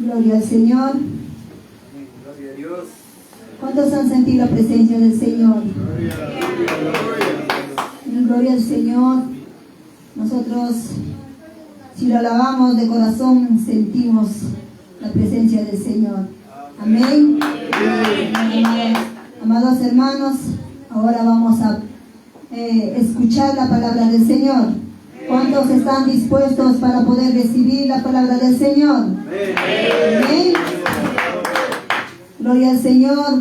Gloria al Señor. Gloria a Dios. ¿Cuántos han sentido la presencia del Señor? Gloria al Señor. Nosotros, si lo alabamos de corazón, sentimos la presencia del Señor. Amén. Amados hermanos, ahora vamos a escuchar la palabra del Señor. ¿Cuántos están dispuestos para poder recibir la palabra del Señor? Amén. Gloria al Señor.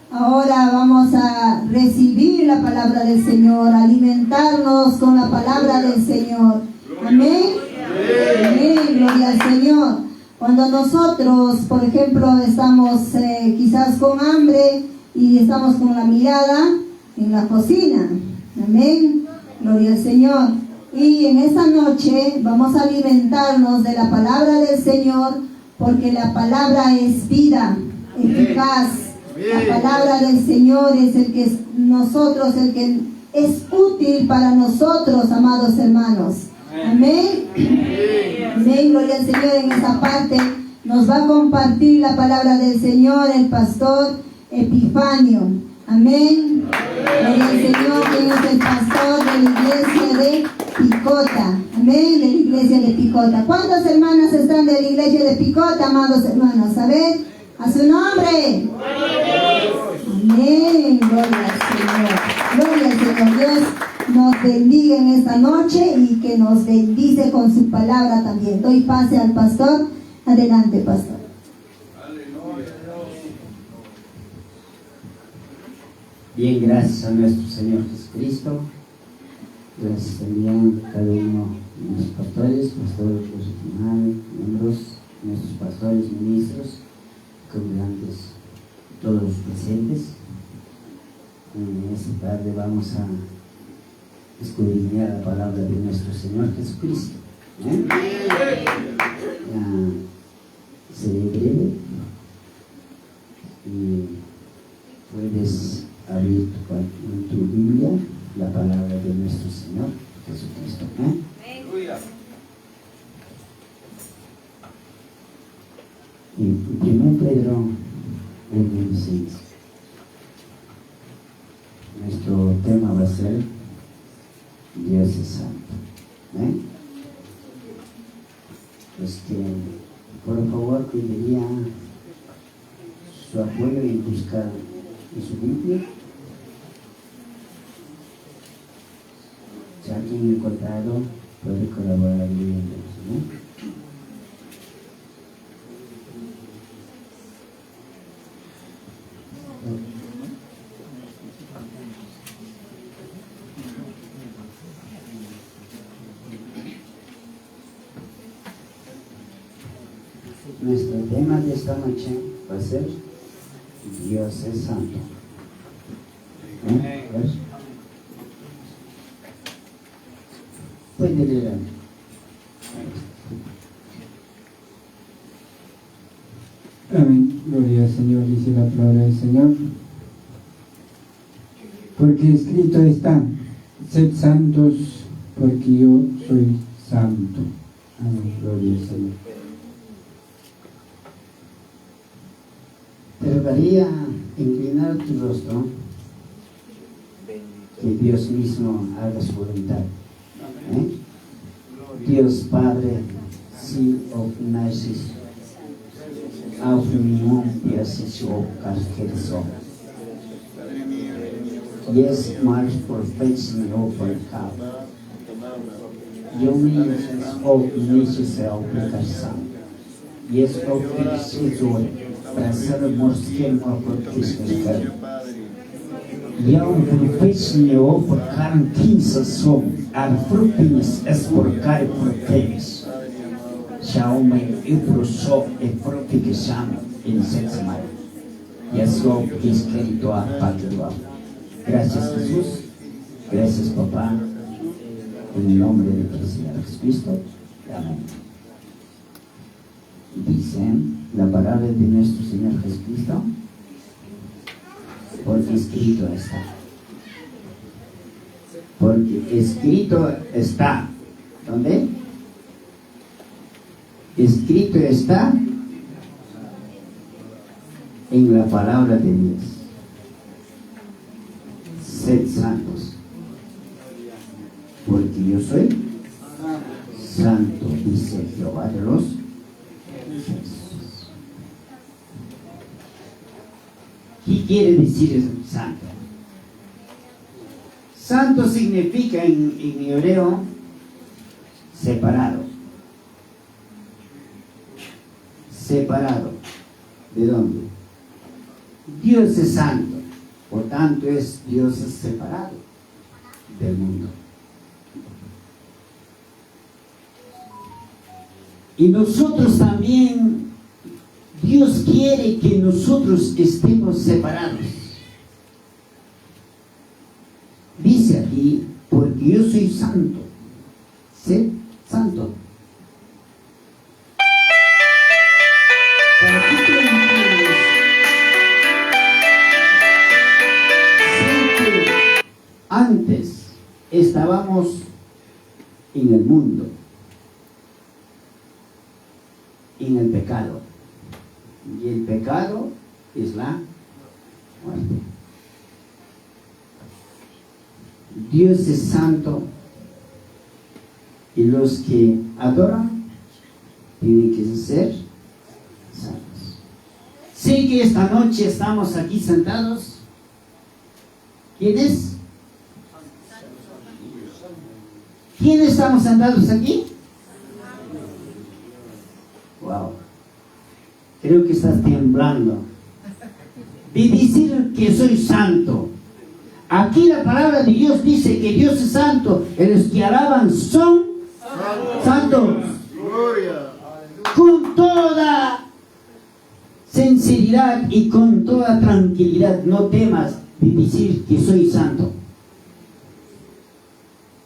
Ahora vamos a recibir la palabra del Señor, alimentarnos con la palabra del Señor. Amén. Amén. Gloria al Señor. Cuando nosotros, por ejemplo, estamos quizás con hambre y estamos con la mirada en la cocina. Amén. Gloria al Señor. Y en esta noche vamos a alimentarnos de la palabra del Señor, porque la palabra es vida, eficaz. La palabra del Señor es el que es útil para nosotros, amados hermanos. Amén. Amén. Gloria al Señor. En esta parte nos va a compartir la palabra del Señor el pastor Epifanio. Amén. Gloria al Señor. Quien es el pastor de la iglesia de Picota. Amén. De la iglesia de Picota. ¿Cuántas hermanas están de la iglesia de Picota, amados hermanos? A ver, a su nombre. Amén. Gloria al Señor. Gloria al Señor. Dios nos bendiga en esta noche y que nos bendice con su palabra también. Doy pase al pastor. Adelante, pastor. Bien, gracias a nuestro Señor Jesucristo. Gracias también a cada uno de nuestros pastores, miembros, nuestros pastores, ministros, congregantes, todos los presentes. En esta tarde vamos a escudriñar la palabra de nuestro Señor Jesucristo. Seré breve y puedes abrir tu Biblia, la palabra de nuestro Señor Jesucristo. Y 1 Pedro 1:16. Nuestro tema va a ser Dios es santo. Pues que por favor pediría su apoyo en buscar en su Biblia. Si alguien ha encontrado, puede colaborar leyendo. Nuestro tema de esta noche va a ser Dios es santo. Puede leer. Amén. Gloria al Señor, dice la palabra del Señor. Porque escrito está: sed santos, porque yo soy santo. Amén. Gloria al Señor. Te rogaría inclinar tu rostro, que Dios mismo haga su voluntad. Dios Padre, si ofnasis, aufrimium piasis o casquerso. Yes, march for facing over cap. Yo me of necesel aplicação. Yes, of preciso para ser morsquem o portiscar. Eu professional por carantinsa som, ar frupinis es por care proteis. Xiaomi e proso e proficação em sexmal. Yes, of escrito a patria. Gracias Jesús, gracias Papá, en el nombre de nuestro Señor Jesucristo. Amén. Dice la palabra de nuestro Señor Jesucristo, porque escrito está. Porque escrito está. ¿Dónde? escrito está en la palabra de Dios. Sed santos, porque yo soy santo, dice Jehová de los ejércitos. ¿Qué quiere decir santo? Santo significa en hebreo separado. Separado. ¿De dónde? Dios es santo, por tanto Dios es separado del mundo. Y nosotros también, Dios quiere que nosotros estemos separados. Dice aquí, porque yo soy santo. ¿Sí? Santo. ¿Para qué te entiendes? Sé que antes estábamos en el mundo, en el pecado. Y el pecado es la muerte. Dios es santo y los que adoran tienen que ser santos. Sé que esta noche estamos aquí sentados. ¿Quiénes? ¿Quiénes estamos sentados aquí? Wow. Creo que estás temblando. De decir que soy santo. Aquí la palabra de Dios dice que Dios es santo y los que alaban son santos. Con toda sinceridad y con toda tranquilidad, no temas de decir que soy santo.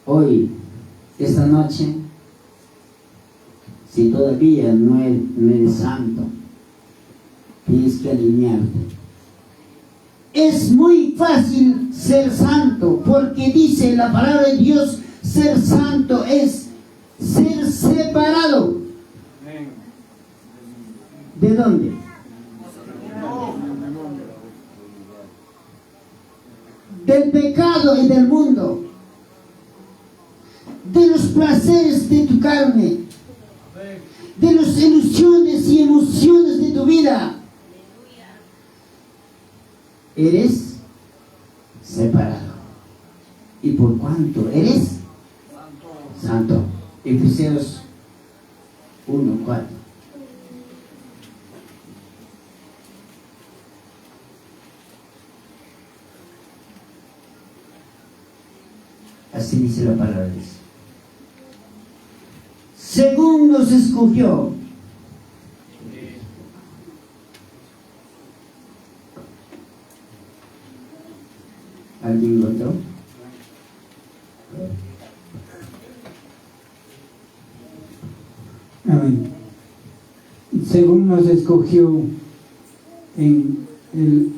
Hoy, esta noche, si todavía no eres santo, tienes que alinearte. Es muy fácil ser santo, porque dice la palabra de Dios, ser santo es ser separado. ¿De dónde? Del pecado y del mundo, de los placeres de tu carne, de las ilusiones y emociones de tu vida. Eres separado. ¿Y por cuánto eres? Santo. Efesios 1:4. Así dice la palabra de Dios. Según nos escogió. ¿Alguien lo otro? Amén. Según nos escogió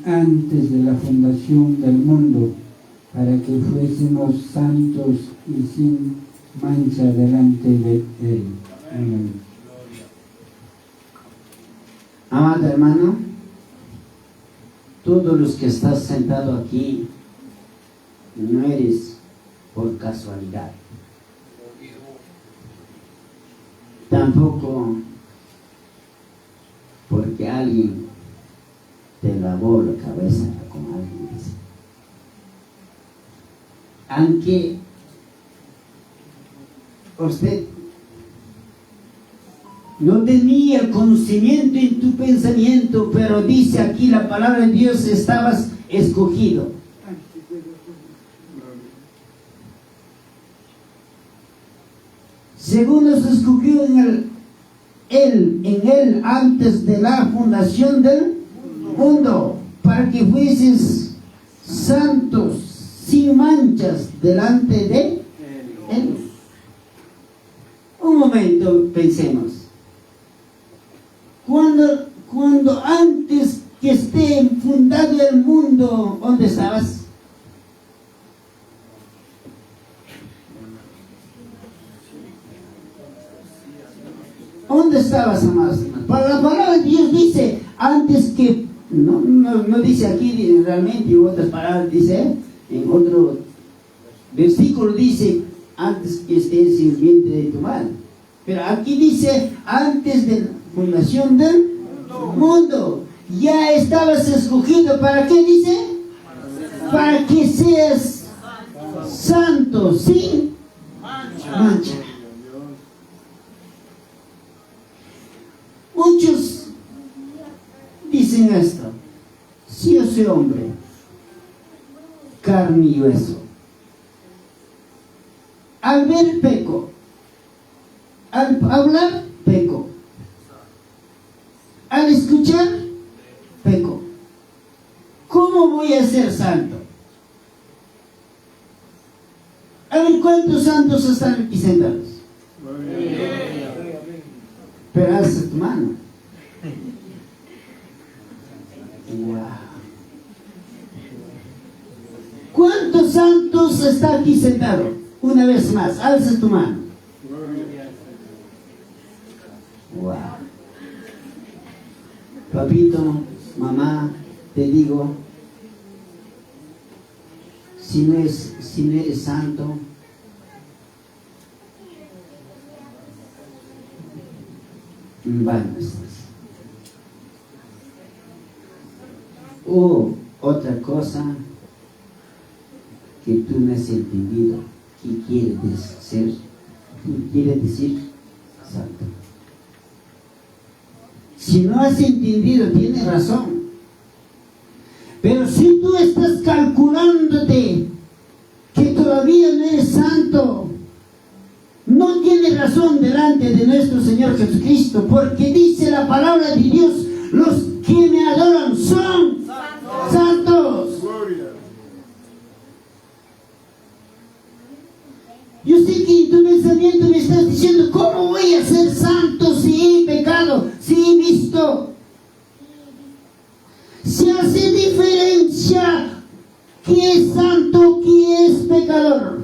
antes de la fundación del mundo, para que fuésemos santos y sin mancha delante de Él. Amén. Amado hermano, todos los que estás sentado aquí, no eres por casualidad. Tampoco porque alguien te lavó la cabeza, como alguien dice. Aunque usted no tenía el conocimiento en tu pensamiento, pero dice aquí la palabra de Dios, estabas escogido. Según nos escogió en él antes de la fundación del mundo, para que fueses santos, sin manchas, delante de Él. Un momento, pensemos. Cuando antes que esté fundado el mundo, ¿dónde estabas? ¿Dónde estabas? estabas, amados hermanos. Para la palabra de Dios dice, antes que, no dice aquí realmente, en otras palabras dice, en otro versículo dice, antes que estés en el vientre de tu madre. Pero aquí dice, antes de la fundación del mundo, ya estabas escogido. ¿Para qué dice? Para que seas santo, sin mancha. Muchos dicen esto: si yo soy hombre, carne y hueso, al ver peco, al hablar peco, al escuchar peco, ¿cómo voy a ser santo? A ver, ¿cuántos santos están aquí sentados? Pero alza tu mano. Wow. ¿Cuántos santos están aquí sentados? Una vez más, alza tu mano. Wow. Papito, mamá, te digo, si no eres santo, en vano estás. O otra cosa que tú no has entendido, que quiere decir santo. Si no has entendido, tienes razón. Pero si tú estás calculándote que todavía no eres santo, no tienes razón delante de nuestro Señor Jesucristo, porque dice la palabra de Dios, los que me adoran son santos. Yo sé que en tu pensamiento me estás diciendo, ¿cómo voy a ser santo si he pecado, si he visto? Se hace diferencia qué es santo, qué es pecador.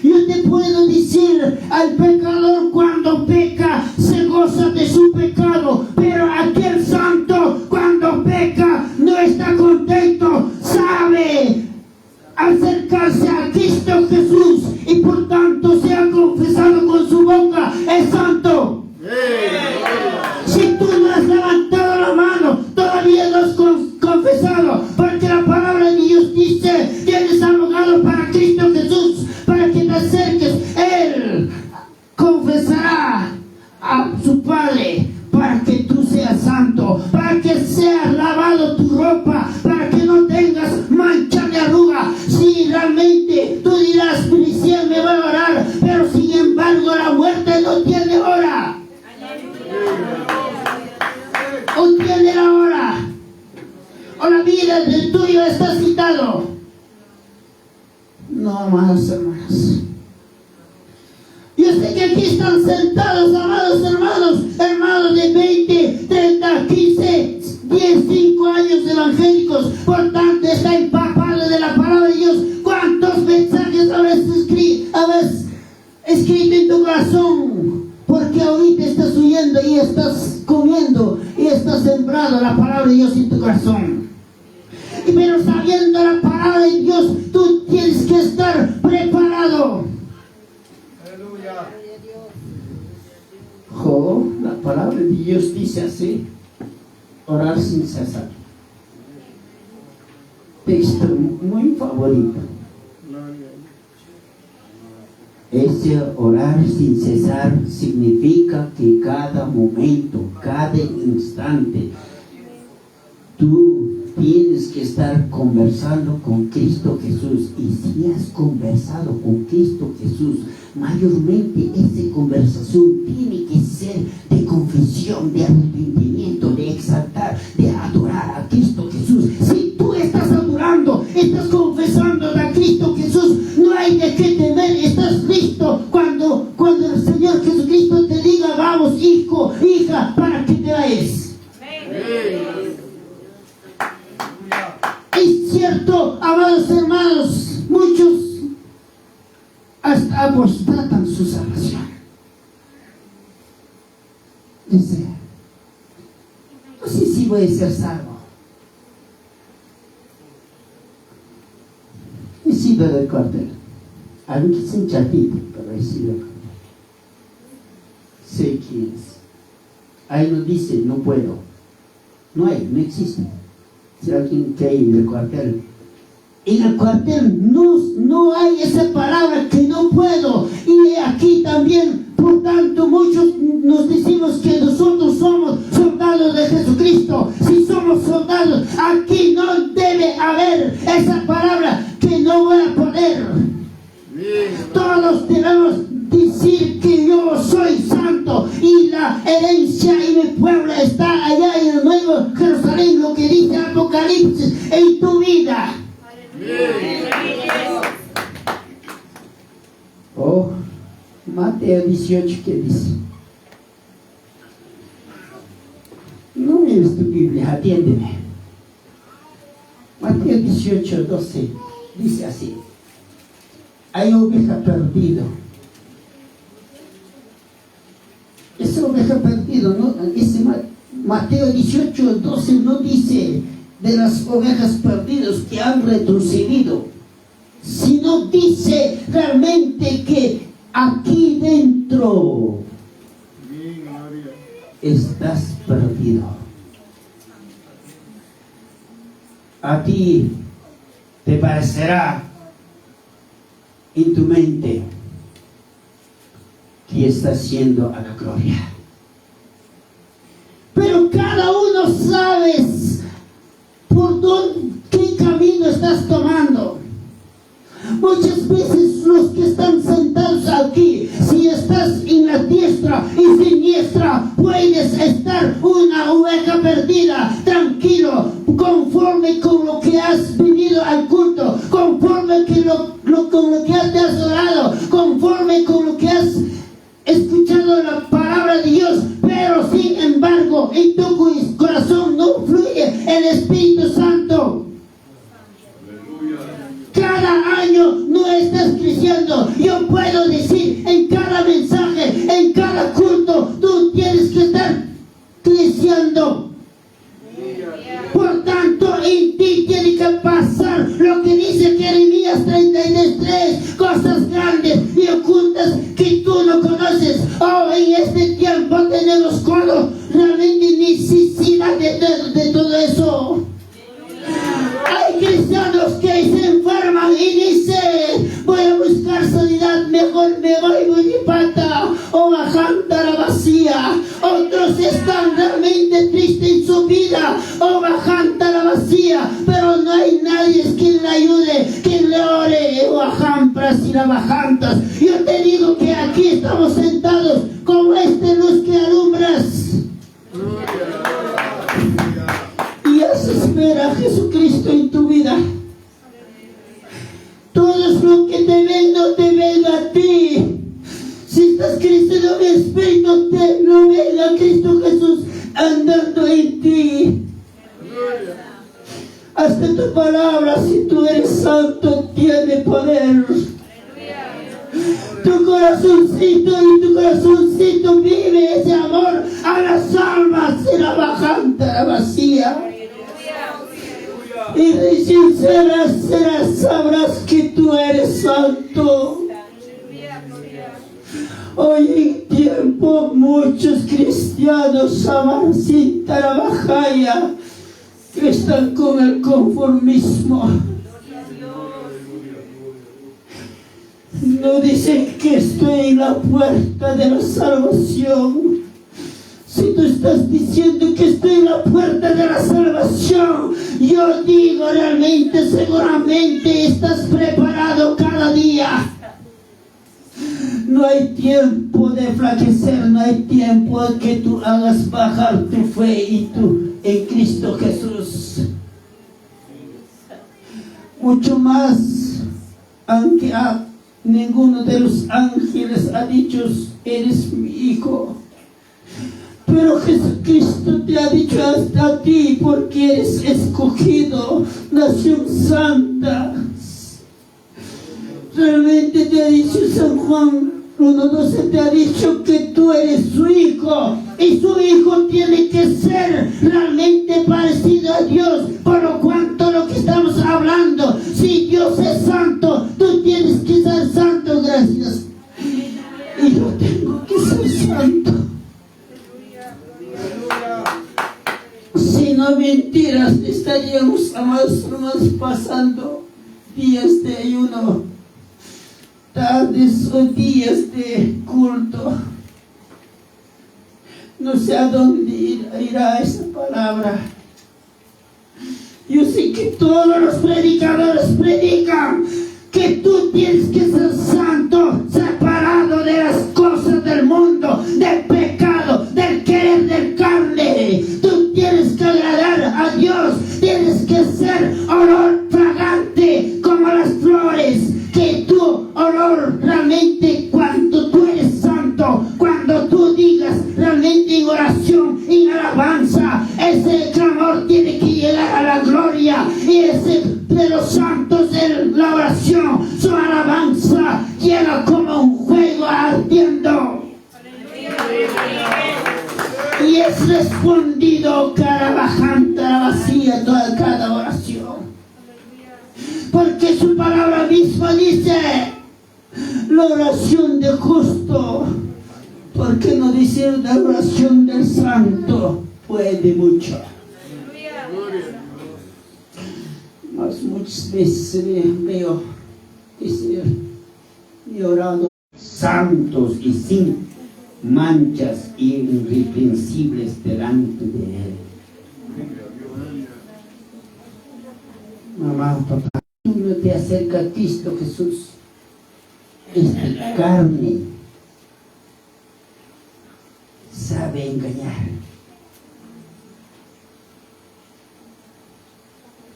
Yo te puedo decir, al pecador cuando peca se goza de su pecado, pero aquel santo cuando peca no está contento, sabe acercarse a Cristo Jesús y por tanto se ha confesado con su boca, es santo. Si tú no has levantado la mano, todavía no has confesado, porque la palabra de Dios dice, tienes abogado para Cristo Jesús, para que te acerques. Él confesará a su Padre para que tú seas santo, para que seas lavado tu ropa, para que no tengas mancha de arruga. Si realmente tú dirás, policía me va a orar, pero sin embargo la muerte no tiene hora. O tiene la hora, o la vida del tuyo está citado. No, amados hermanos. Yo sé que aquí están sentados, amados hermanos, hermanos de 20, 30, 15, 10, 5 años evangélicos, por tanto está empapado de la palabra de Dios. ¿Cuántos mensajes habrás escrito en tu corazón? Porque ahorita estás huyendo y estás comiendo y estás sembrando la palabra de Dios en tu corazón. Pero sabiendo la palabra de Dios, tú tienes que estar preparado. Aleluya. La palabra de Dios dice así: orar sin cesar. Texto muy favorito. Ese orar sin cesar significa que cada momento, cada instante, tú tienes que estar conversando con Cristo Jesús. Y si has conversado con Cristo Jesús, mayormente esa conversación tiene que ser de confesión, de arrepentimiento, de exaltar, de adorar a Cristo Jesús. Si tú estás adorando, estás confesando a Cristo Jesús, no hay de qué temer. Estás listo cuando el Señor Jesucristo te diga, vamos hijo, hija, para que te vayas. Es cierto, amados hermanos, muchos hasta apostatan su salvación. Dice, no sé si voy a ser salvo. Recibe del cuartel. Algo que es un chatito, pero recibe. Sé quién es. Ahí no dice, no puedo. No hay, no existe. Si alguien que hay en el cuartel. En el cuartel no hay esa palabra que no puedo. Y aquí también, por tanto, muchos nos decimos que nosotros somos soldados de Jesucristo. Si somos soldados, aquí no debe haber esa palabra que no voy a poder. Todos debemos decir que yo soy santo y la herencia y mi pueblo está allá en el Nuevo Jerusalén, lo que dice Apocalipsis en tu vida. Oh, Mateo 18, ¿qué dice? No mires tu Biblia, atiéndeme. Mateo 18, 12, dice así. Hay oveja perdida. Esa oveja perdida, ¿no? Ese Mateo 18, 12 no dice de las ovejas perdidas que han retrocedido, sino dice realmente que aquí dentro estás perdido. A ti te parecerá en tu mente que estás yendo a la gloria, pero cada uno sabes por qué camino estás tomando. Muchas veces los que están sentados aquí, si estás en la diestra y siniestra, puedes estar una oveja perdida, tranquilo, conforme con lo que has venido al culto, conforme con lo que has adorado, conforme con lo que has escuchado la palabra de Dios, pero sin embargo en tu corazón no fluye el Espíritu Santo. Cada año no estás creciendo. Yo puedo decir en cada mensaje, en cada culto, tú tienes que estar creciendo. Por tanto, en ti tiene que pasar lo que dice Jeremías 33, cosas grandes y ocultas que tú no conoces. Oh, en este tiempo tenemos realmente necesidad de todo eso. Hay cristianos que se enferman y dicen, voy a buscar sanidad, mejor me voy de pata o bajando la vacía. Otros están realmente tristes en su vida o bajando la vacía, pero no hay nadie quien le ayude, quien le ore o bajantas y la bajantas. Yo te digo que aquí estamos sentados como esta luz que alumbras. Y haces ver a Jesucristo en tu vida. Todos los que te ven no te ven a ti. Si estás creciendo en el Espíritu, no ven a Cristo Jesús andando en ti. Hasta tu palabra, si tú eres santo, tiene poder. Tu corazoncito vive ese amor a las almas, será bajante la vacía. Y de sincera sabrás que tú eres santo. Hoy en tiempo muchos cristianos aman sin trabajar, que están con el conformismo. No dicen que estoy en la puerta de la salvación. Si tú estás diciendo que estoy en la puerta de la salvación, yo digo realmente, seguramente estás preparado cada día. No hay tiempo de flaquecer, no hay tiempo que tú hagas bajar tu fe y tú en Cristo Jesús. Mucho más, aunque ninguno de los ángeles ha dicho, eres mi hijo. Pero Jesucristo te ha dicho hasta ti, porque eres escogido, nación santa. Realmente te ha dicho San Juan Uno no se te ha dicho que tú eres su hijo y su hijo tiene que ser realmente parecido a Dios. Por lo cuanto lo que estamos hablando, si Dios es santo, tú tienes que ser santo, gracias. Y yo tengo que ser santo. Si no mentiras, estaríamos, amados hermanos, pasando días de ayuno, tardes o días de culto. No sé a dónde irá esa palabra. Yo sé que todos los predicadores predican que tú tienes que ser santo, separado de las cosas del mundo, del pecado, del querer del carne. Tú tienes que agradar a Dios, tienes que ser olor fragante como las flores, que tu olor realmente, cuando tú eres santo, cuando tú digas realmente en oración, en alabanza, ese clamor tiene que llegar a la gloria. Y ese de los santos en la oración, su alabanza llega como un fuego ardiendo y es respondido cara bajante, cara vacía, toda cada oración, porque su palabra misma dice la oración del justo. ¿Por qué no decir la oración del santo? Puede mucho. Mas muchas veces veo decir y orando santos y sin manchas y irreprensibles delante de Él. Mamá, papá, tú no te acercas a Cristo Jesús. Esta carne sabe engañar.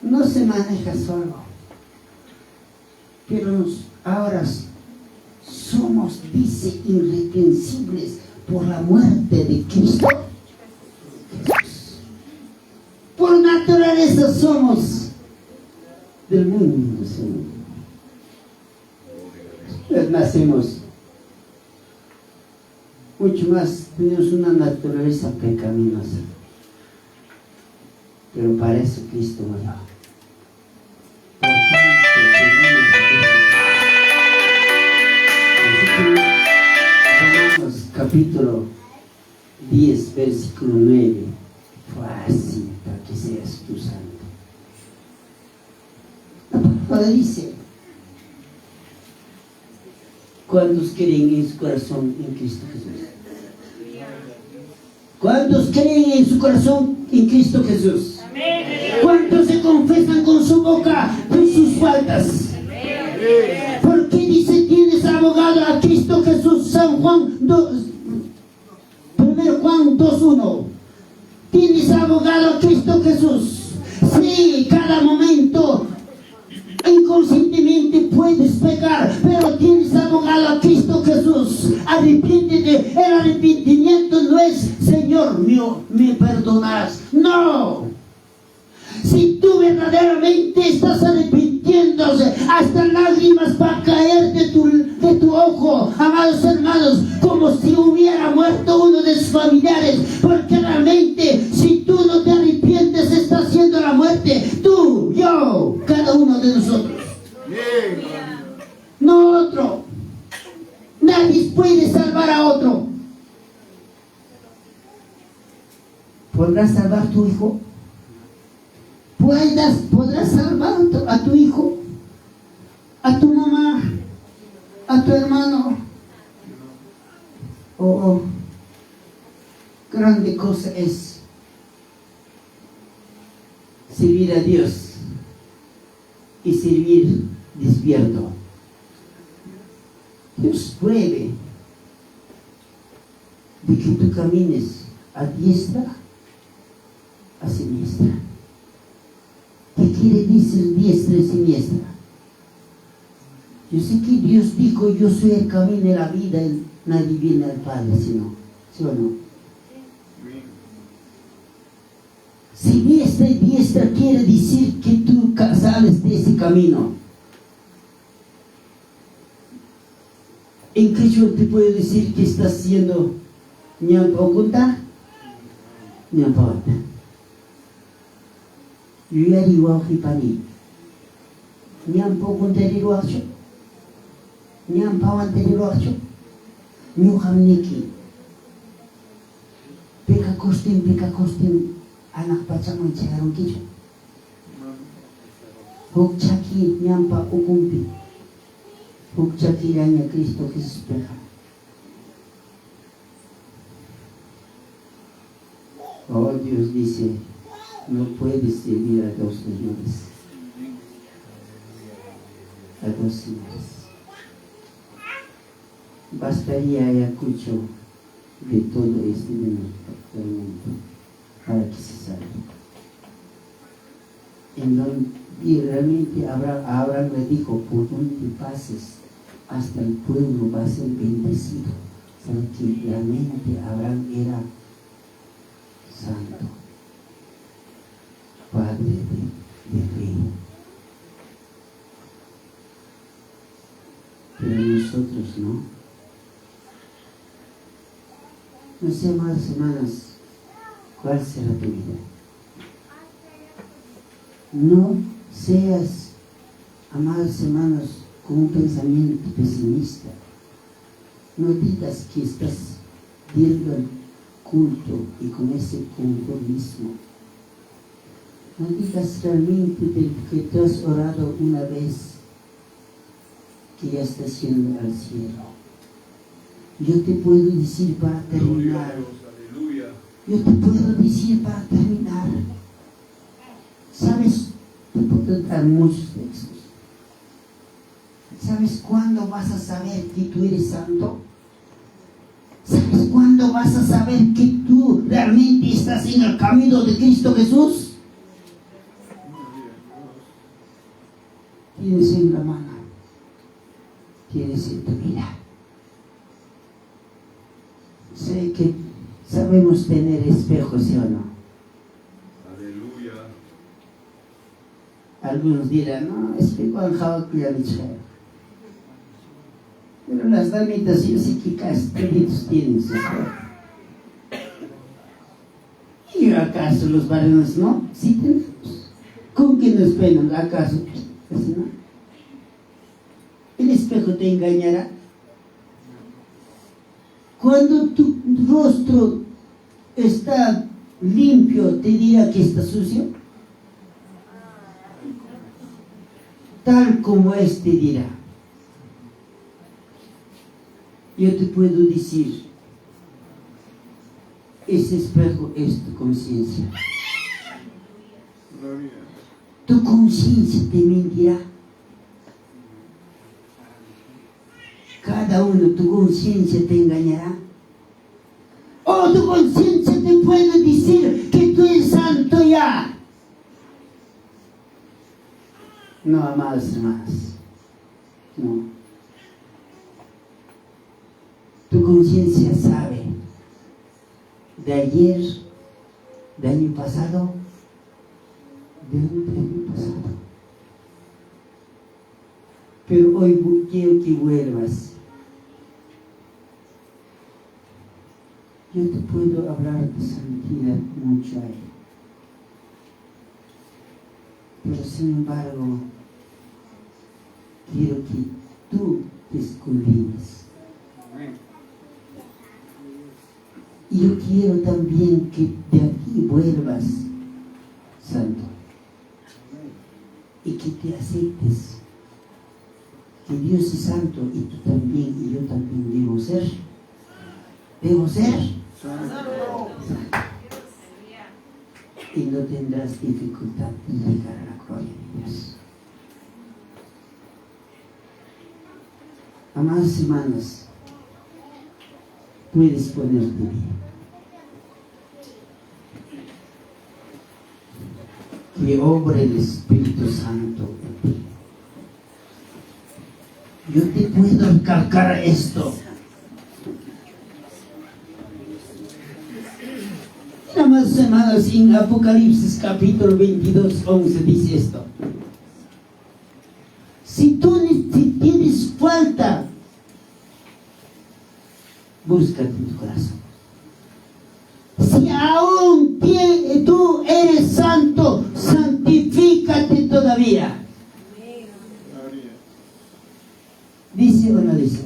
No se maneja solo, pero ahora somos, dice, irreprensibles por la muerte de Cristo Jesús. Por naturaleza somos del mundo, nacemos mucho más, tenemos una naturaleza pecaminosa, pero para eso Cristo murió. Romanos capítulo 10, versículo 9, fácil para que seas tú santo. La palabra dice: ¿cuántos creen en su corazón en Cristo Jesús? ¿Cuántos creen en su corazón en Cristo Jesús? ¿Cuántos se confesan con su boca con sus faltas? Porque dice: tienes abogado a Cristo Jesús. San Juan 2, 1 Juan 2:1. Tienes abogado a Cristo Jesús. Sí, cada momento inconscientemente puedes pecar, pero tienes abogado a Cristo Jesús. Arrepiéntete. El arrepentimiento no es: Señor mío, me perdonarás. No. Si tú verdaderamente estás arrepintiéndose, hasta lágrimas va a caer de tu ojo, amados hermanos, como si hubiera muerto uno de sus familiares, porque realmente si tú no te arrepientes, está haciendo la muerte. Tú, yo, cada uno de nosotros. No otro. Nadie puede salvar a otro. ¿Podrás salvar tu hijo? ¿Podrás salvar a tu hijo, a tu mamá, a tu hermano? Oh, grande cosa es servir a Dios y servir despierto. Dios pruebe de que tú camines a diestra, a siniestra. ¿Qué quiere decir diestra y siniestra? Yo sé que Dios dijo: yo soy el camino y la vida, y nadie viene al Padre sino, ¿sí o no? Siniestra y diestra quiere decir que tú sales de ese camino. En que yo te puedo decir que estás siendo ñampa oculta, ñampa oculta. Yo ya digo a Jipani, ñampa oculta digo a yo, ñampa oculta digo a yo, ñu xam ne kii peka kostim anak pacaman cagaron kicho. Huk chaki ñampa ukumpi, huk chaki yaña Cristo Jesús peja. Oh, Dios dice, no puedes servir a dos señores. A dos señores. Bastaría Ayacucho de todo este mundo para que se salve. Y realmente Abraham le dijo, por donde pases, hasta el pueblo va a ser bendecido, porque realmente Abraham era santo, padre de rey. Pero nosotros no. No sé, amadas hermanas, ¿cuál será tu vida? No seas, amados hermanos, con un pensamiento pesimista. No digas que estás viendo el culto y con ese conformismo. No digas realmente que te has orado una vez que ya estás yendo al cielo. Yo te puedo decir para terminar. Yo te puedo decir para terminar. ¿Sabes? Te puedo dar muchos textos. ¿Sabes cuándo vas a saber que tú eres santo? ¿Sabes cuándo vas a saber que tú realmente estás en el camino de Cristo Jesús? Tienes en la mano. Tienes en tu vida. Sé que sabemos tener espejos, ¿sí o no? Aleluya. Algunos dirán, no, espejo al jabal que ya dicho. Pero las damitas, yo sé que casi todos tienen su espejo. ¿Y acaso los varones no? Sí tenemos. ¿Con qué nos penan? ¿Acaso? Así no. ¿El espejo te engañará? Cuando tu rostro está limpio, ¿te dirá que está sucio? Tal como te dirá. Yo te puedo decir, ese espejo es tu conciencia. Tu conciencia te mentirá. Cada uno, tu conciencia te engañará. O tu conciencia te puede decir que tú eres santo ya. No, amados hermanos. No. Tu conciencia sabe de ayer, de año pasado, de año pasado. Pero hoy quiero que vuelvas. Yo te puedo hablar de santidad mucho ahí. Pero sin embargo, quiero que tú te escudriñes. Y yo quiero también que de aquí vuelvas santo. Y que te aceptes. Que Dios es santo y tú también y yo también debo ser. Debo ser. Y no tendrás dificultad en llegar a la gloria de Dios. Amados hermanos, puedes ponerte bien. Que obre el Espíritu Santo en ti. Yo te puedo recalcar esto. Amados hermanos, en Apocalipsis capítulo 22, 11 dice esto. Si tú tienes falta búscate en tu corazón. Si aún tú eres santo, santifícate todavía. ¿Dice o no dice?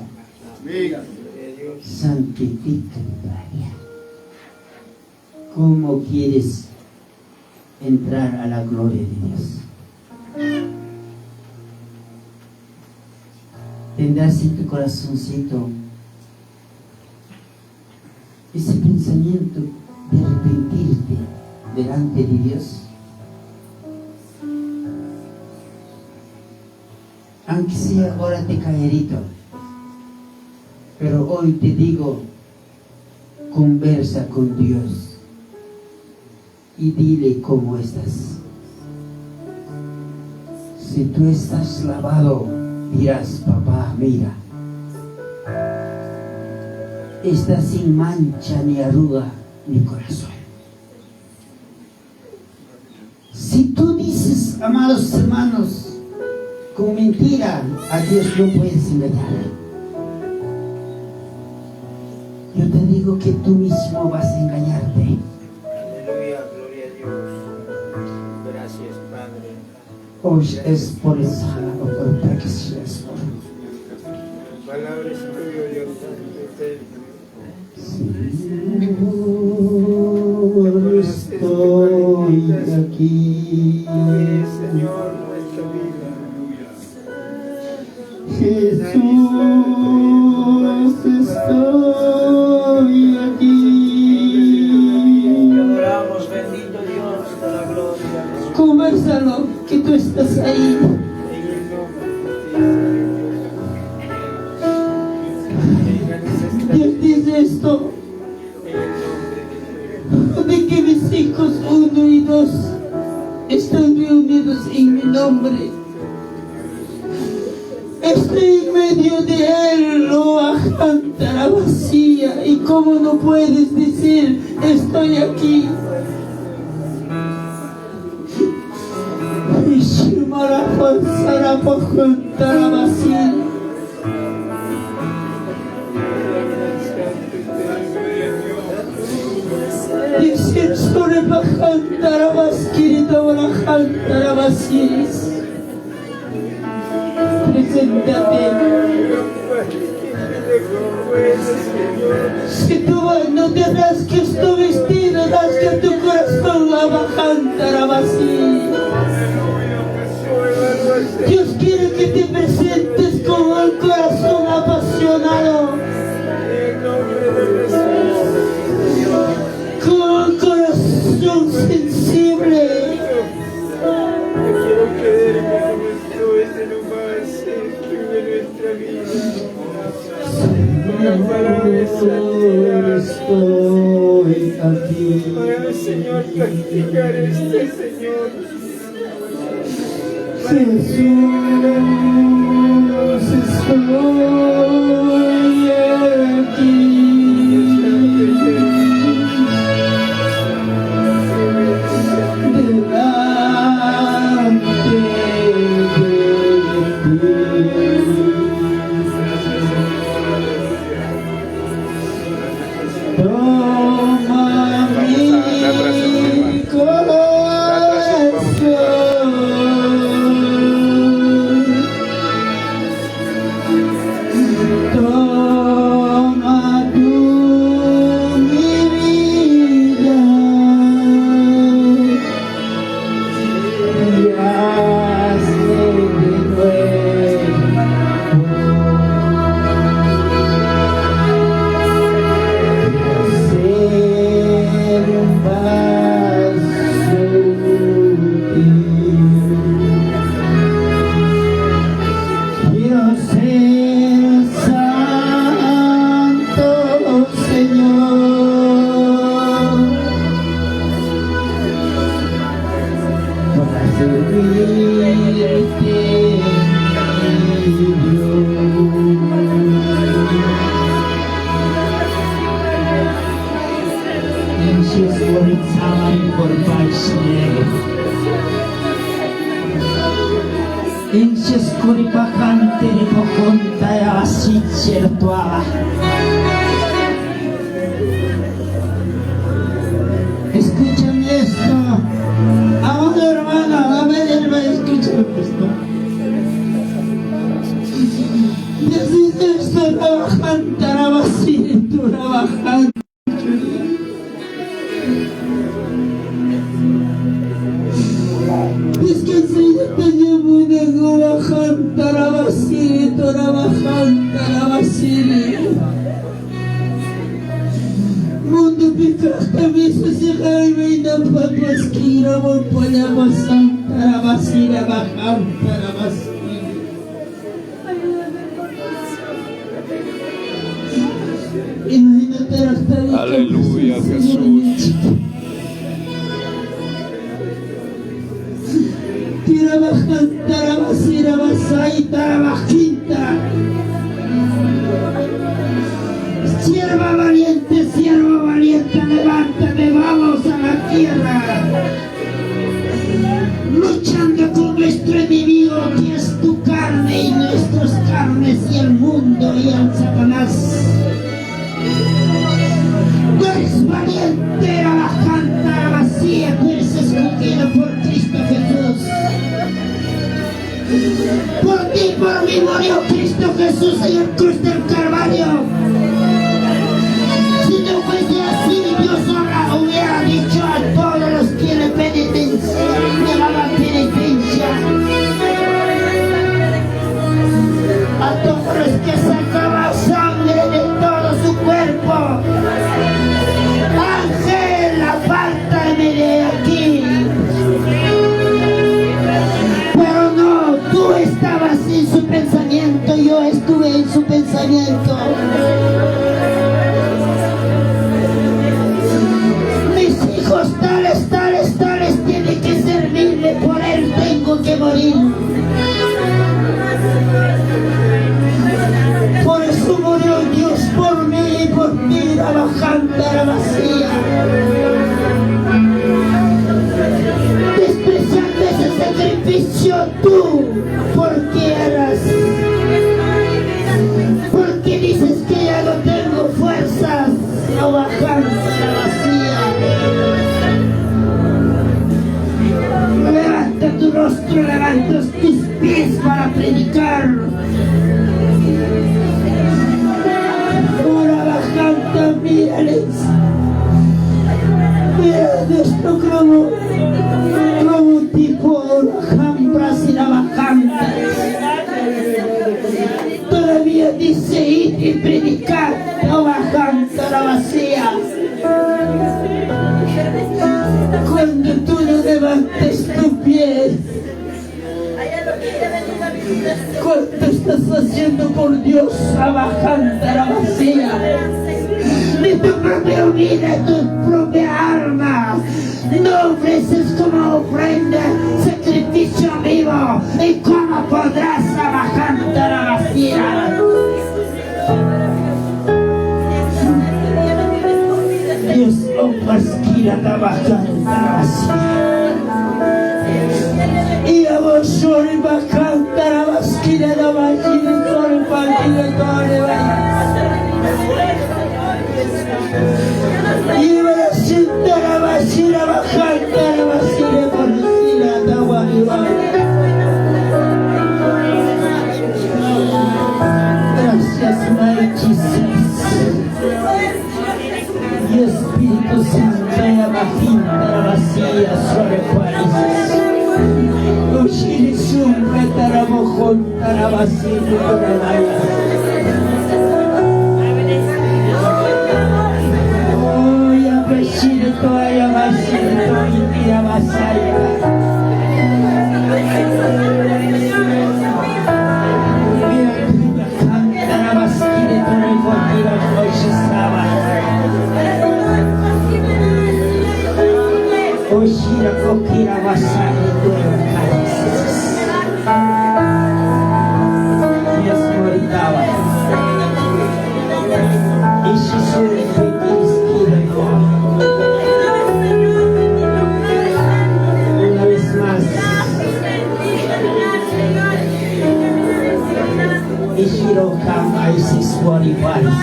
Santifícate todavía. ¿Cómo quieres entrar a la gloria de Dios? Tendrás en tu corazoncito ese pensamiento de arrepentirte delante de Dios. Aunque sea ahora te caerito, pero hoy te digo, conversa con Dios y dile cómo estás. Si tú estás lavado, dirás: papá, mira, está sin mancha ni arruga mi corazón. Si tú dices, amados hermanos, con mentira a Dios no puedes engañar. Yo te digo que tú mismo vas a engañarte. Aleluya, gloria a Dios. Gracias, Padre. Hoy es por el sagrado, por precios. La palabra es tuya, Dios Señor, estoy aquí. Señor, nuestra vida. Jesús, estoy aquí. Te adoramos, bendito Dios de la gloria. Conversalo, que tú estás ahí. En el nombre de Dios dice esto, de que mis hijos 1 y 2 están reunidos en mi nombre. Estoy en medio de él, lo ajanta vacía. Y cómo no puedes decir, estoy aquí. Y Shimara Fansara Pajantara vacía. Dice sobre Pajantara Vasquirita Barajantara vacías. Preséntate. Si tú no te rasques tu vestido, rasca tu corazón, la bajantara vacía. Dios quiere que te presentes con el corazón apasionado, con el corazón sensible. Quiero quedarme con todo este lugar, Señor, de nuestra vida. La palabra es santidad. Estoy aquí. Para, Señor, practicar este, Señor. Jesús, estoy aquí. Escúchame esto. Amado hermano, amén, hermano, escúchame esto. Dice esto, trabajando, trabajando. Es que el Señor te llevó de trabajando, mundo pecado, mismo se jaime y no podemos quiero, no podemos santar a basira, bajar para basira. Imagínate hasta Aleluya, Jesús. Tira bajanta, la basira, basaita, la bajita. Sierva valiente, levántate, vamos a la tierra. Luchando con nuestro enemigo, que es tu carne y nuestras carnes y el mundo y el Satanás. Tú eres valiente, la bajanta, la vacía, tú eres escogido por Cristo Jesús. Por ti, por mí murió Cristo Jesús en el cruz del Calvario. Si no fuese así, Dios ahora hubiera dicho a todos los que le penitencia, le daban penitencia, a todos los que sacaban sangre de todo su cuerpo. Ángel, apártame de aquí. Pero no, tú estabas en su pensamiento, yo estuve en su pensamiento. Mis hijos tales tienen que servirme, por él tengo que morir. Por eso murió Dios por mí y por ti, trabajando la vacía. Despreciando ese sacrificio tú, porque eras, porque dices que ya no tengo fuerzas, trabajando la vacía. Levanta tu rostro, levanta tus pies para predicar. Ahora bajanta, mírales. Mira nuestro como tipo jambras y la bajanta. Todavía dice ir y predicar, no bajanta la vacía. Cuando tú no levantes tu pie, ¿cuánto estás haciendo por Dios? Trabajando la vacía. Ni tu propia vida, tu propia alma, no ofreces como ofrenda, sacrificio vivo. ¿Y cómo podrás trabajar la vacía? Dios no pasquira trabajar la vacía. Y a vos soy bajanta la vasquilla la vacía, soy partido todo le y va a sentar la vacía, bajanta la vacía por encima de agua y va. Gracias, María Jesús. Y Espíritu Santo, la bajita la vacía sobre países. Ushiri sumre taramojón tarabasino taramaya. Oy abeshire toaya basino itira basaya. Mira canta tarabasire toray fotira koishistaba. Oshira kokira basaya toray. Yes, moritaba. Y si sube una vez más. Y Shirokama y Siswariparis.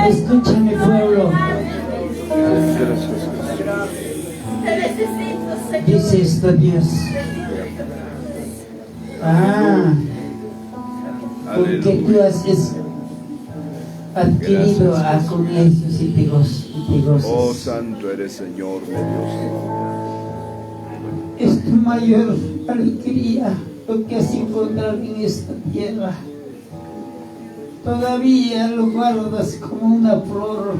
Escúchame, pueblo. Gracias. Dice esto Dios. Porque tú has adquirido con ellos y te gozas. Oh, santo eres, Señor, mi Dios. Es tu mayor alegría lo que has encontrado en esta tierra. Todavía lo guardas como una flor.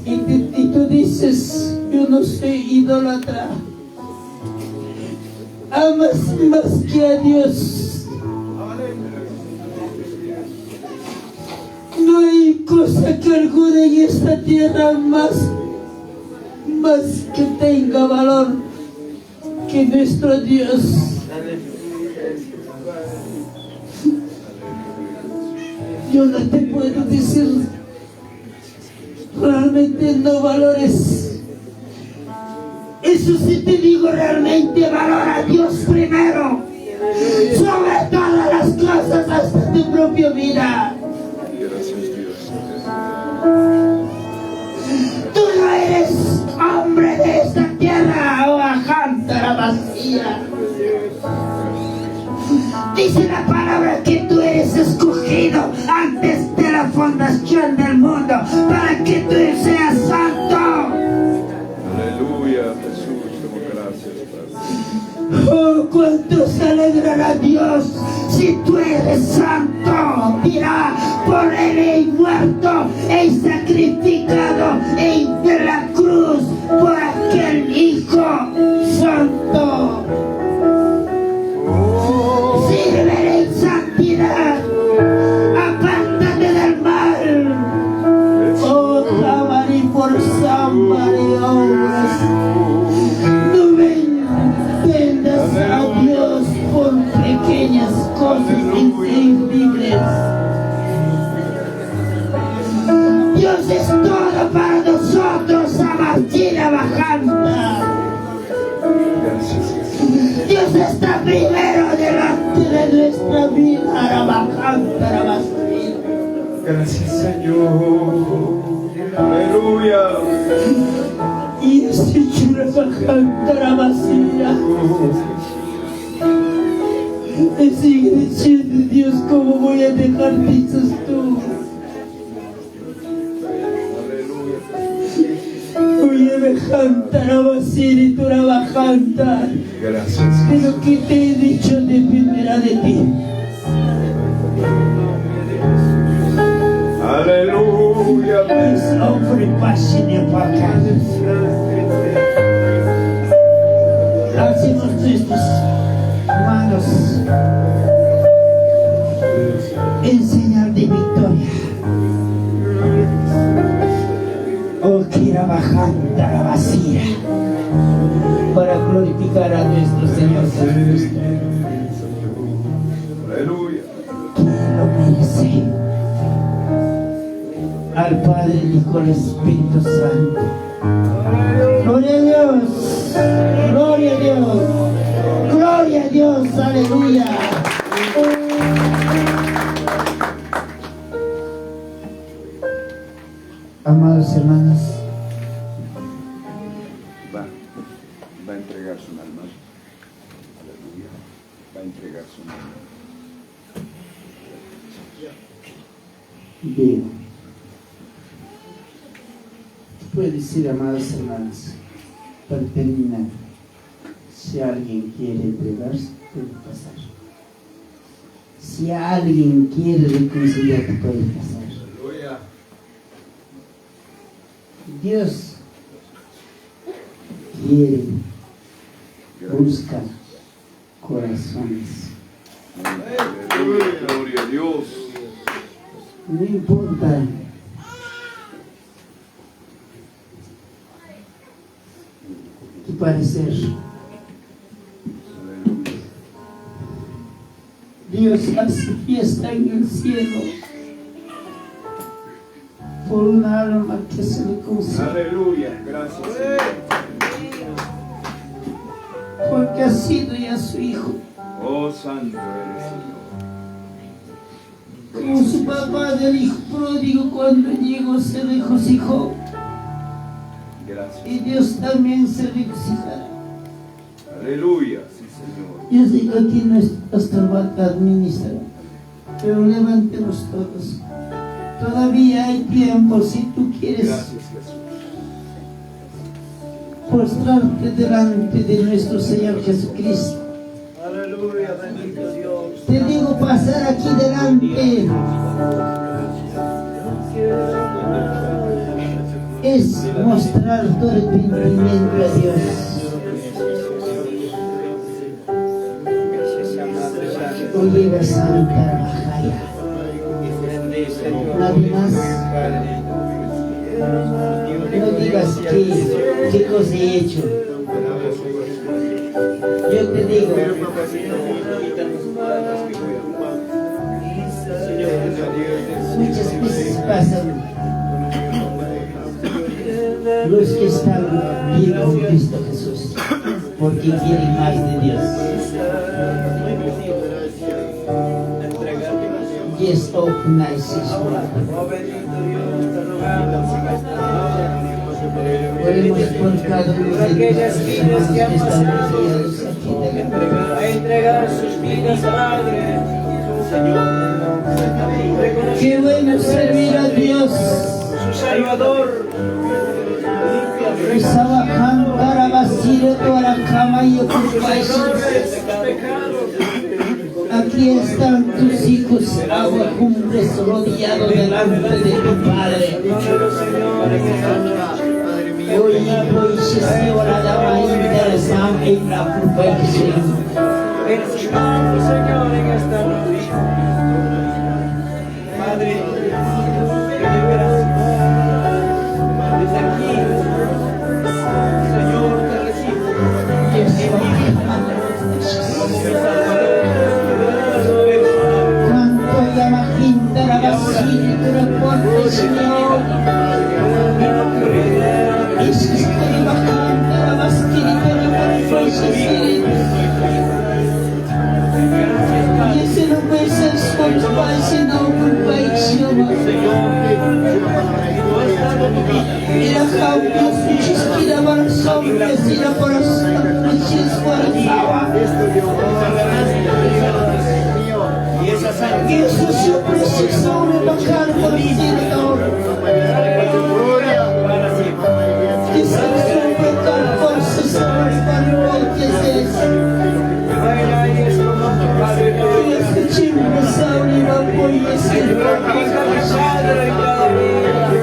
Y tú dices, yo no soy idólatra. Amas más que a Dios. No hay cosa que alguna en esta tierra más que tenga valor que nuestro Dios. Yo no te puedo decir, realmente no valores. Eso sí te digo, realmente valora a Dios primero, sobre todas las cosas, hasta tu propia vida. Tú no eres hombre de esta tierra, o ajántara vacía. Dice la palabra que tú eres escogido antes de la fundación del mundo para que tú seas santo. Aleluya, Jesús, damos gracias, Padre. Oh, cuánto se alegrará Dios si tú eres santo. Dirá, por él he muerto, he sacrificado en la cruz por aquel Hijo Santo. Sírvele en santidad, apártate del mal. Oh, Jamari por Samari, obras. No vendas a Dios por pequeñas cosas inservibles. Dios es todo para nosotros, Amartina Bajanta. Dios está primero delante de nuestra vida, Arabajanta, Arabajanta. Gracias, Señor. Aleluya. Y ese Arabajanta, Arabajanta. Esa iglesia de Dios, ¿cómo voy a dejar, dices tú? Voy a dejar a Basir y tú la bajanta. Gracias. De lo que te he dicho dependerá de ti. Aleluya. Es hombre pasión para acá. Hacemos nuestras manos en señal de victoria. Oh, quiera bajando la vacía para glorificar a nuestro Señor Jesucristo. Aleluya. Que lo merece. Al Padre, el Hijo, el Espíritu Santo. Gloria a Dios. Gloria a Dios. Gloria a Dios. Aleluya. Amados hermanos, Va a entregar su alma. Aleluya. Va a entregar su alma. bien. Puede decir, amados hermanos, para terminar, si alguien quiere entregarse, puede pasar. Si alguien quiere reconciliarse, puede pasar. Dios quiere, busca corazones. Aleluya. Gloria a Dios. No importa tu parecer. Dios hace fiesta en el cielo por una alma que se le concede. Aleluya. Gracias, Señor. Porque ha sido ya su hijo. Oh, santo eres, Señor. Como su papá del hijo pródigo, cuando llegó se regocijó. Gracias. y Dios también se regocijará. Aleluya, sí, Señor. Yo sé que aquí nuestro pastor va a administrar, pero levantemos todos. Todavía hay tiempo si tú quieres Gracias, Jesús. postrarte delante de nuestro Señor Jesucristo. Aleluya, bendito Dios. Te digo pasar aquí delante es mostrar tu arrepentimiento a Dios. Oye, Santa Bajaya. Nadie más. No digas qué cosa he hecho. Yo te digo, muchas veces pasan los que están bien con Cristo Jesús porque quieren más de Dios. Yes, open eyes is oremos por cada uno de nuestros hermanos que están refugiados aquí. A entregar sus vidas, Padre. Qué bueno servir a Dios. Su Salvador. Risabajan Karabasire Torakama y Okupaishi. Aquí están tus hijos, agua cumbres rodeados delante de tu Padre. Hoy se ora la mañana de San en la perfección. Espíritu Señor en esta noche. Padre, te doy gracias. Desde aquí, Señor, te recibo. Cuánto llama gente a la basílica de la puerta, Señor. Es que estoy bajando a la basílica de la puerta, Señor. Y ese no es el sol, ese no es era cambio, era para los hombres, era para los hombres, para y eso siempre precisa bajar por el cielo. Que se sube tal cosa, se para lo que es eso. Y es que chimbre sabe la polla, se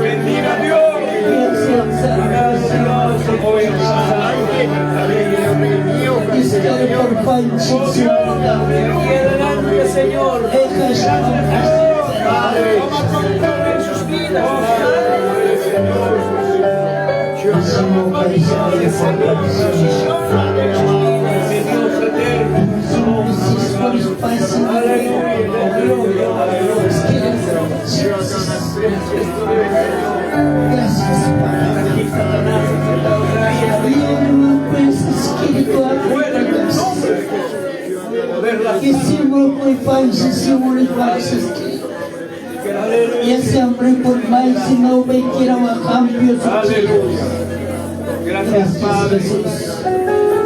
bendiga a Dios. por Pancho, Señor. Toma control en sus vidas, que siempre por Pancho, siempre y ese hombre por más si no me quiera cambios. Aleluya. Gracias, Padre. Jesús.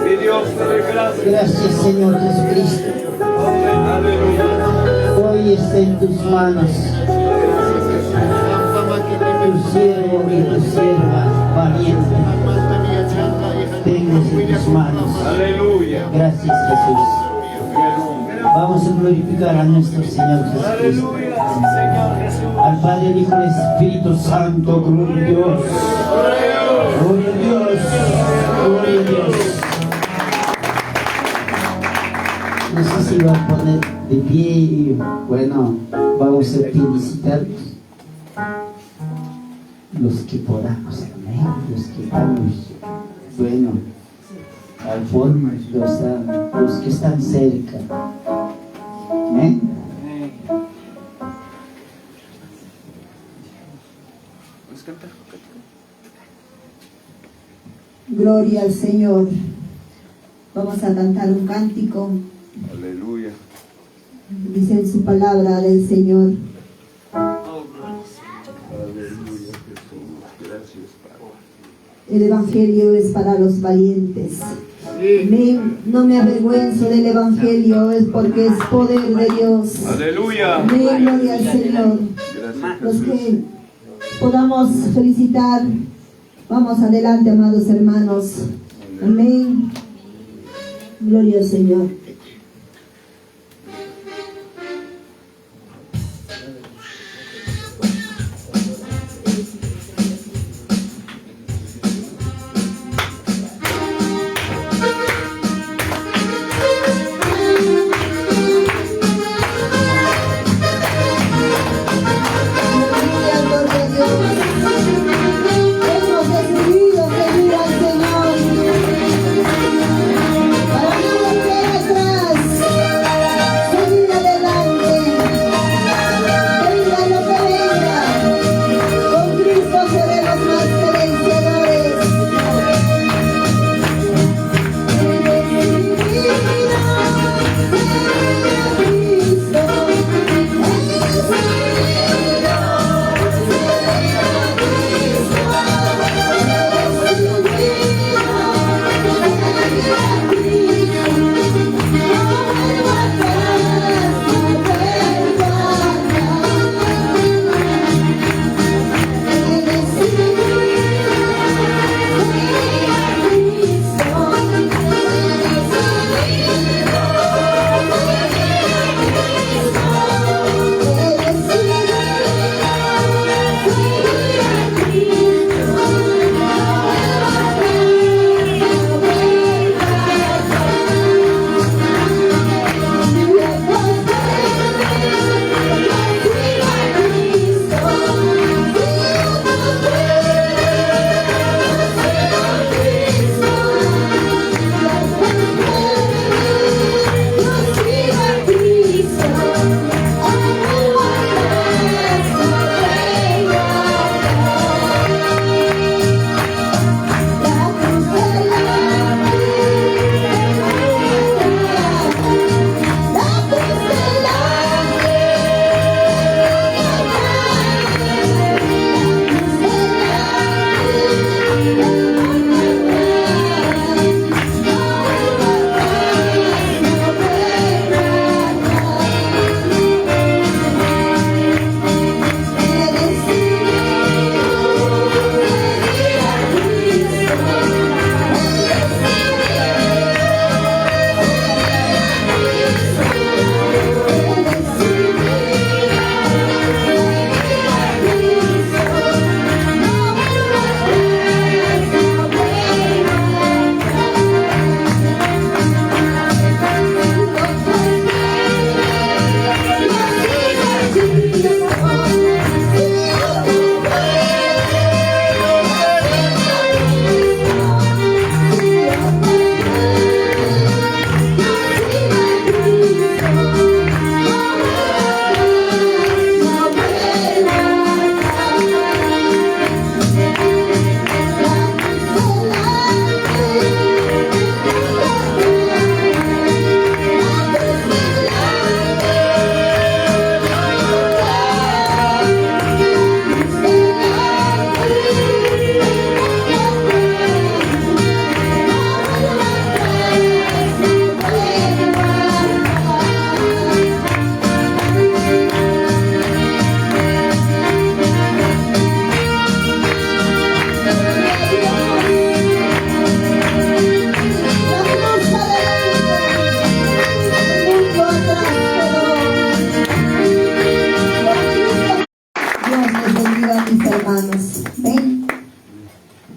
Mi Dios, te doy gracias. Gracias, Señor Jesucristo. Aleluya. Hoy está en tus manos. Tu siervo y tu sierva valiente. Tengo en tus manos. Aleluya. Gracias, Jesús. Vamos a glorificar a nuestro Señor Jesucristo. Aleluya. Señor Jesús. Al Padre, al Hijo y al Espíritu Santo, gloria a Dios. Gloria a Dios. Gloria a Dios. No sé si va a poner de pie y bueno, vamos a felicitar los que podamos, amén. Los que estamos, bueno, al fondo, los que están cerca. Amén. Gloria al Señor. Vamos a cantar un cántico. Aleluya. Dice en su palabra del Señor. Aleluya, Jesús. Gracias, Padre. El Evangelio es para los valientes. Amén. No me avergüenzo del Evangelio, es porque es poder de Dios. Aleluya. Amén, gloria al Señor. Gracias, Los Jesús. que podamos felicitar, vamos adelante, amados hermanos. Amén. Gloria al Señor. Hemos decidido seguir al Señor. Para no volver atrás, seguir adelante. Venga lo que venga, con Cristo seremos más que vencedores.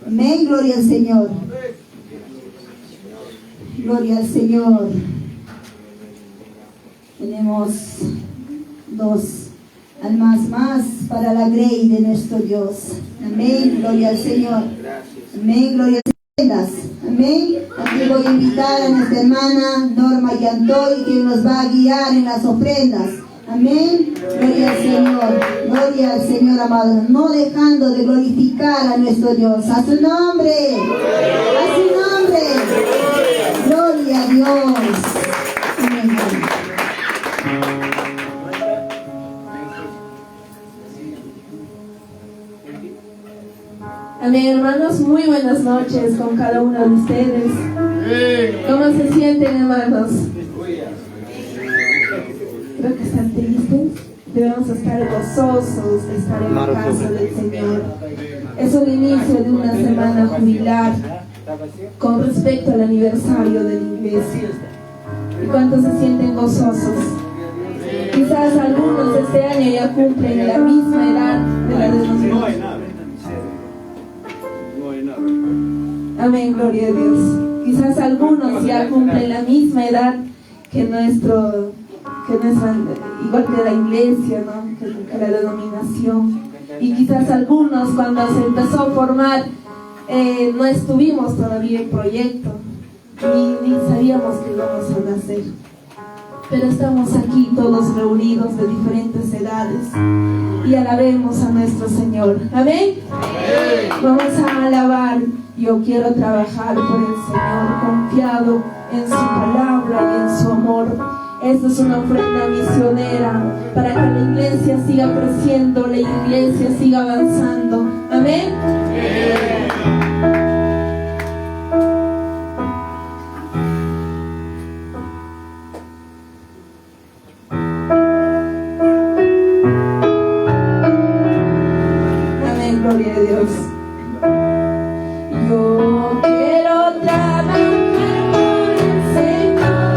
Amén, gloria al Señor. Gloria al Señor. Tenemos 2 almas más para la grey de nuestro Dios. Amén, gloria al Señor. Amén, gloria al Señor. Amén. Aquí voy a invitar a nuestra hermana Norma Yantoy, que nos va a guiar en las ofrendas. Amén. Gloria al Señor. Gloria al Señor, amado. No dejando de glorificar a nuestro Dios. A su nombre. A su nombre. Gloria a Dios. Amén. Amén. Amén, hermanos, muy buenas noches con cada uno de ustedes. ¿Cómo se sienten, hermanos? Creo que están tristes. Debemos estar gozosos de estar en la casa del Señor. Es un inicio de una semana jubilar con respecto al aniversario de la iglesia. ¿Y cuántos se sienten gozosos? Quizás algunos este año ya cumplen la misma edad de la de nosotros. Amén, gloria a Dios. Quizás algunos ya cumplen la misma edad que nuestra, igual que la iglesia, ¿no? que la denominación. Y quizás algunos cuando se empezó a formar no estuvimos todavía en proyecto, ni sabíamos que íbamos a nacer. Pero estamos aquí todos reunidos de diferentes edades y alabemos a nuestro Señor. Amén. Vamos a alabar. Yo quiero trabajar por el Señor, confiado en su palabra y en su amor. Esta es una ofrenda misionera para que la iglesia siga creciendo, la iglesia siga avanzando. Amén. Amén, gloria a Dios. Yo quiero trabajar por el Señor,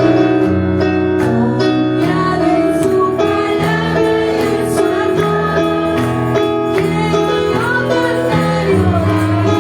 confiado en su palabra y en su amor. Quiero yo cantar y orar.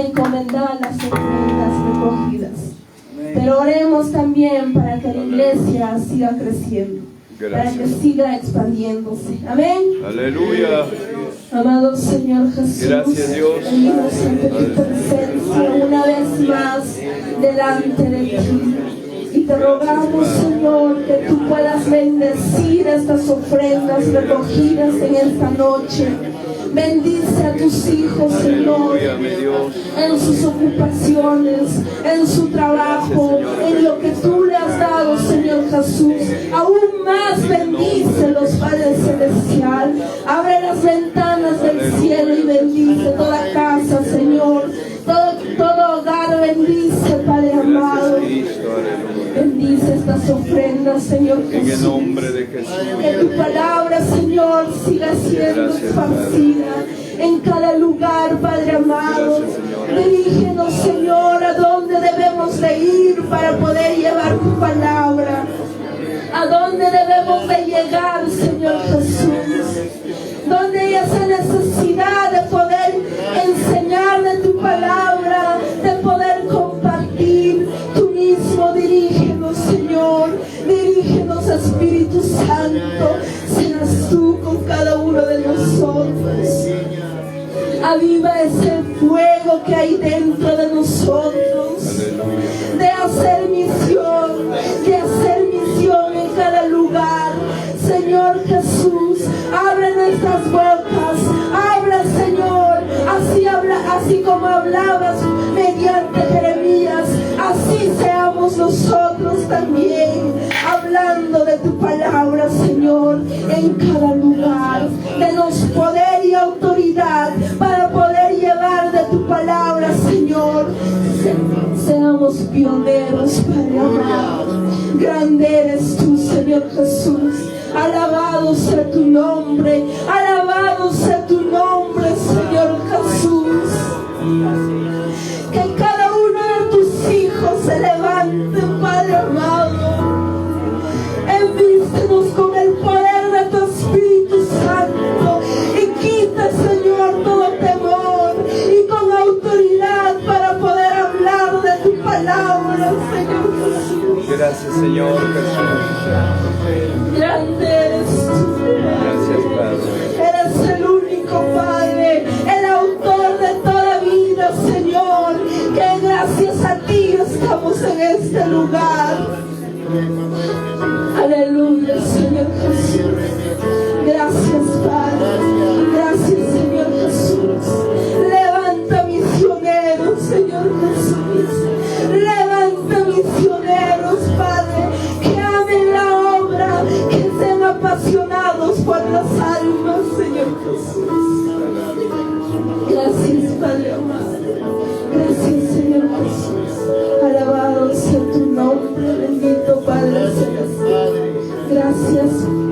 encomendar las ofrendas recogidas. Pero oremos también para que la iglesia siga creciendo, para que siga expandiéndose. Amén. Aleluya. Amado Señor Jesús, Gracias, Dios. venimos ante tu presencia una vez más delante de ti. Y te rogamos, Señor, que tú puedas bendecir estas ofrendas recogidas en esta noche. Bendice a tus hijos, Señor, Aleluya, mi Dios. en sus ocupaciones, en su trabajo, en lo que tú le has dado, Señor Jesús. Aún más bendícelos, Padre Celestial. Abre las ventanas del cielo y bendice toda casa, Señor. Todo hogar bendice, Padre amado. Gracias, Cristo. Aleluya. Bendice estas ofrendas, Señor En el Jesús. nombre de Jesús. Que tu palabra, Señor, siga siendo Gracias, esparcida en cada lugar, Padre amado. Gracias, Señor. Dirígenos, Señor, a dónde debemos de ir para poder llevar tu palabra. A dónde debemos de llegar, Señor Jesús. Donde hay esa necesidad de poder enseñar de tu palabra, de poder compartir. Tú mismo dirígenos, Señor. Dirígenos, Espíritu Santo. Seas tú con cada uno de nosotros. Aviva ese fuego que hay dentro de nosotros. Aleluya. De hacer misión en cada lugar. Señor Jesús, abre nuestras bocas, habla, Señor, así como hablabas mediante Jeremías, así seamos nosotros también, hablando de tu palabra, Señor, en cada lugar. Denos poder y autoridad para poder llevar de tu palabra, Señor. Seamos pioneros, Padre amado. Grande eres tú, Señor Jesús. Alabado sea tu nombre. Alabado sea tu nombre, Señor Jesús. Que cada uno de tus hijos se levante, Padre amado. Envístenos con el poder de tu Espíritu Santo y quita, Señor, todo temor, y con autoridad para poder hablar de tu palabra, Señor Jesús. Gracias, Señor Jesús. Grande eres tú. Gracias, Padre. Eres el único Padre, el autor de toda vida, Señor, que gracias a ti estamos en este lugar. Aleluya, Señor Jesús. Gracias, Padre. Gracias, Señor Jesús. Levanta misioneros, Señor Jesús. Levanta misioneros, Padre, que amen la obra, que sean apasionados por las almas, Señor Jesús. Gracias, Padre amado. Gracias, Señor Jesús. Alabado sea tu nombre, bendito Padre Celestial. Gracias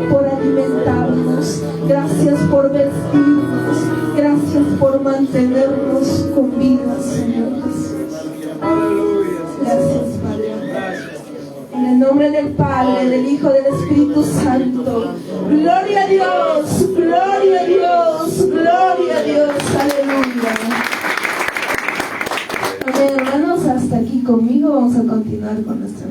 por alimentarnos. Gracias por vestirnos. Gracias por mantenernos con vida, Señor Jesús. Gracias, Padre amado. En el nombre del Padre, del Hijo, del Espíritu Santo. Gloria a Dios, gloria a Dios, gloria a Dios. Aleluya. Amén, hermanos, hasta aquí conmigo. Vamos a continuar con nuestra